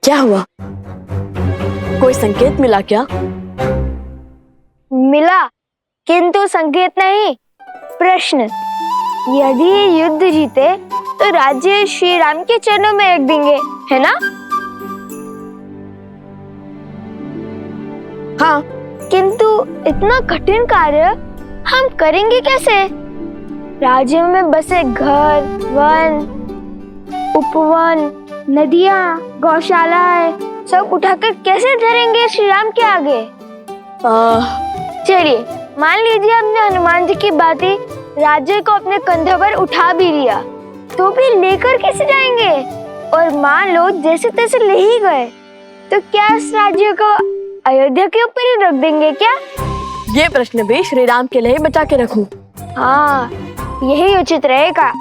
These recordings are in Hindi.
क्या हुआ? कोई संकेत मिला क्या? मिला, किंतु संकेत नहीं, प्रश्न। यदि ये युद्ध जीते तो राज्य श्री राम के चरणों में रख देंगे, है ना? हाँ, किंतु इतना कठिन कार्य हम करेंगे कैसे? राज्य में बसे घर, वन, उपवन, नदियाँ, गौशालाएं सब उठाकर कैसे धरेंगे श्री राम के आगे? चलिए, मान लीजिए हमने हनुमान जी की बातें राज्य को अपने कंधों पर उठा भी लिया, तो भी लेकर कैसे जाएंगे? और मान लो जैसे तैसे ले ही गए, तो क्या इस राज्य को अयोध्या के ऊपर ही रख देंगे क्या? ये प्रश्न भी श्री राम के लिए बचा के रखूं। हाँ, यही उचित रहेगा।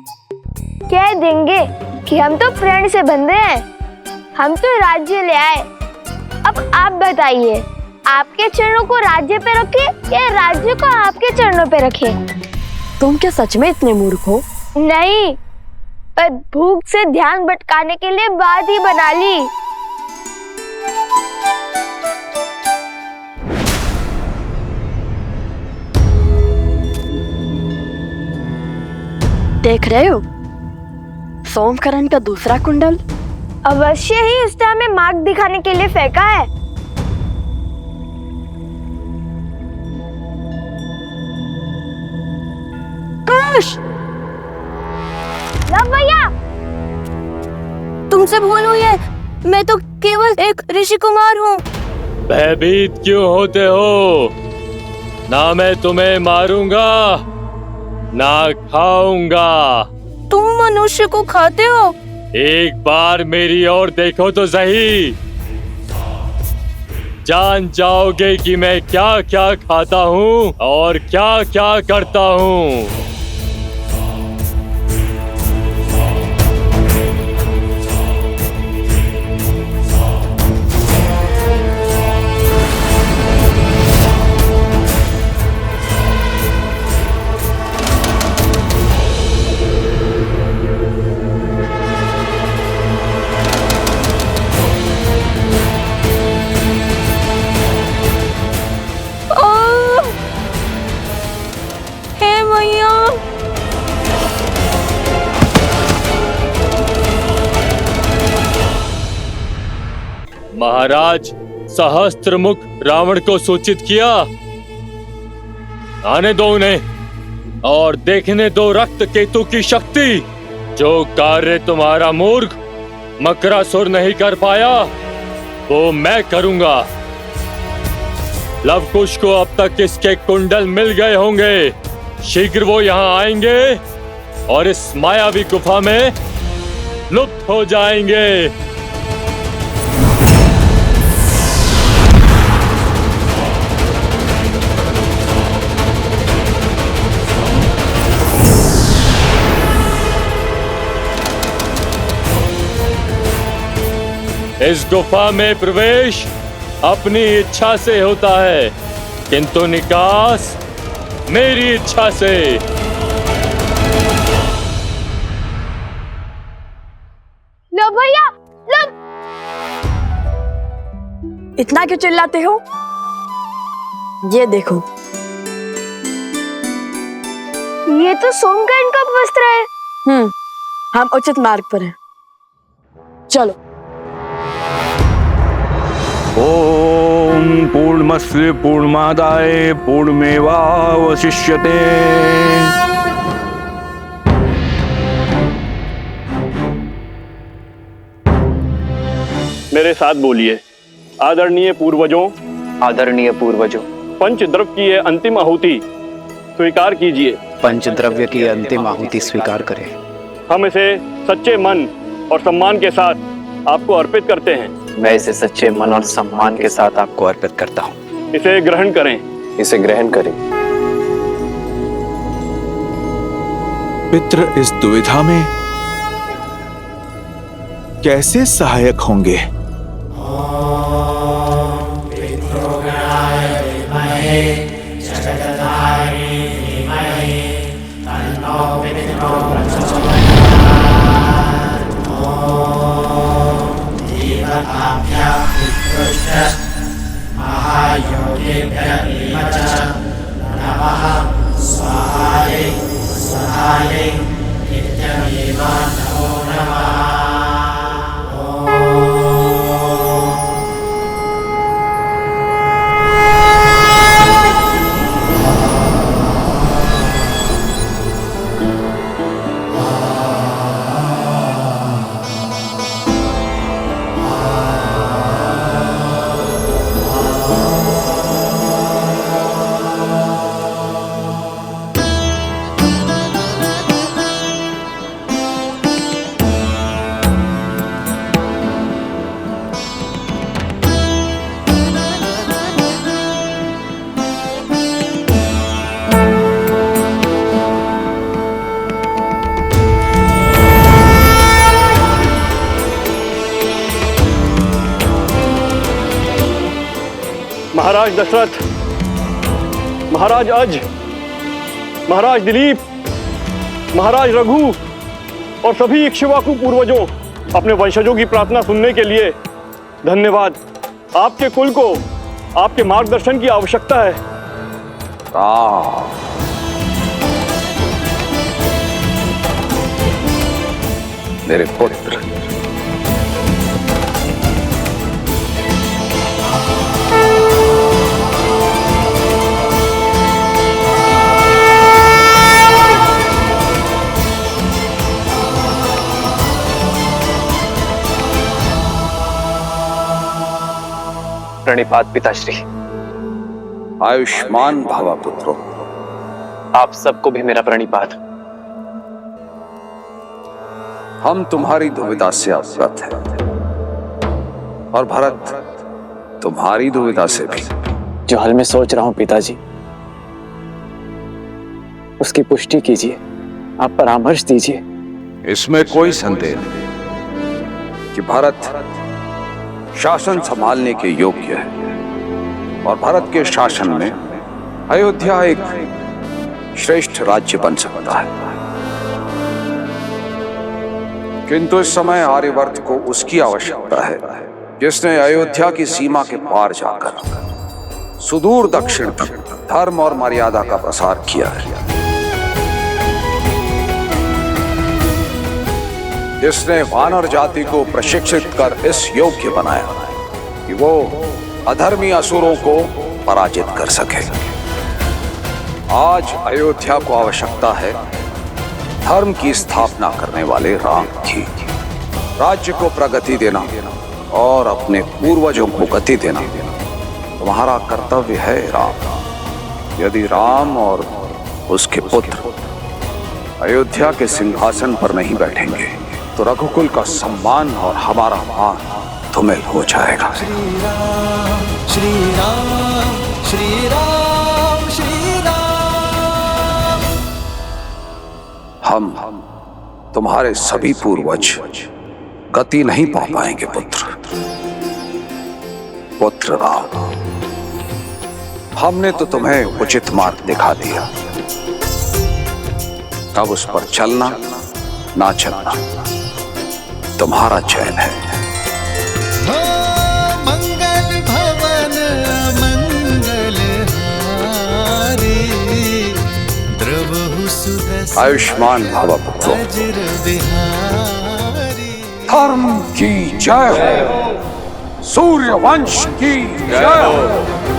कह देंगे कि हम तो फ्रेंड से बंधे हैं, हम तो राज्य ले आए। अब आप बताइए, आपके चरणों को राज्य पे रखे या राज्य को आपके चरणों पे रखे? तुम क्या सच में इतने मूर्ख हो? नहीं, पर भूख से ध्यान भटकाने के लिए बात ही बना ली। देख रहे हो सोमकरण का दूसरा कुंडल? अवश्य ही उसने हमें मार्ग दिखाने के लिए फेंका है। काश लव भैया, तुमसे भूल हुई है, मैं तो केवल एक ऋषि कुमार हूँ। भयभीत क्यों होते हो? ना मैं तुम्हें मारूंगा ना खाऊंगा। तुम मनुष्य को खाते हो? एक बार मेरी ओर देखो तो सही, जान जाओगे कि मैं क्या क्या खाता हूँ और क्या क्या करता हूँ। महाराज सहस्त्रमुख रावण को सूचित किया, आने दो उन्हें और देखने दो रक्त केतु की शक्ति। जो कार्य तुम्हारा मूर्ख मकरासुर नहीं कर पाया वो मैं करूंगा। लवकुश को अब तक इसके कुंडल मिल गए होंगे, शीघ्र वो यहाँ आएंगे और इस मायावी गुफा में लुप्त हो जाएंगे। इस गुफा में प्रवेश अपनी इच्छा से होता है, किंतु निकास मेरी इच्छा से। लो भैया, लो। इतना क्यों चिल्लाते हो? ये देखो, ये तो सोमकरण का वस्त्र है। हम उचित मार्ग पर हैं। चलो। ओम पूर्णमस्य पूर्णमादाय पूर्णमेवावशिष्यते। मेरे साथ बोलिए, आदरणीय पूर्वजों, आदरणीय पूर्वजों, पंचद्रव्य की ये अंतिम आहुति स्वीकार कीजिए। पंचद्रव्य की अंतिम आहुति स्वीकार करें। हम इसे सच्चे मन और सम्मान के साथ आपको अर्पित करते हैं। मैं इसे सच्चे मन और सम्मान के साथ आपको अर्पित करता हूँ। इसे ग्रहण करें। इसे ग्रहण करें। पितृ इस दुविधा में कैसे सहायक होंगे? महाराज दशरथ, महाराज अज, महाराज दिलीप, महाराज रघु और सभी इक्ष्वाकु पूर्वजों, अपने वंशजों की प्रार्थना सुनने के लिए धन्यवाद। आपके कुल को आपके मार्गदर्शन की आवश्यकता है। मेरे पुत्र, प्रणिपात पिताश्री। आयुष्मान भव पुत्रो। आप सबको भी मेरा प्रणिपात। हम तुम्हारी दुविधा से अवगत हैं और भरत तुम्हारी दुविधा से भी। जो हाल मैं सोच रहा हूं पिताजी, उसकी पुष्टि कीजिए, आप परामर्श दीजिए। इसमें कोई संदेह नहीं कि भरत शासन संभालने के योग्य है और भरत के शासन में अयोध्या एक श्रेष्ठ राज्य बन सकता है। किंतु इस समय आर्यवर्त को उसकी आवश्यकता है जिसने अयोध्या की सीमा के पार जाकर सुदूर दक्षिण तक धर्म और मर्यादा का प्रसार किया है, जिसने वानर जाति को प्रशिक्षित कर इस योग्य बनाया कि वो अधर्मी असुरों को पराजित कर सके। आज अयोध्या को आवश्यकता है धर्म की स्थापना करने वाले राम की। राज्य को प्रगति देना और अपने पूर्वजों को गति देना तुम्हारा कर्तव्य है राम। यदि राम और उसके पुत्र अयोध्या के सिंहासन पर नहीं बैठेंगे तो रघुकुल का सम्मान और हमारा मान धूमिल हो जाएगा। श्री राम श्री राम श्री राम श्री राम। हम तुम्हारे सभी पूर्वज गति नहीं पा पाएंगे पुत्र। पुत्र राम, हमने तो तुम्हें उचित मार्ग दिखा दिया, अब उस पर चलना ना चलना तुम्हारा चयन है। मंगल भवन मंगल हारी, द्रवहु सुदर्शन आयुष्मान भव पुत्रो। वज्र विहारी। धर्म की जय हो, सूर्य वंश की जय हो।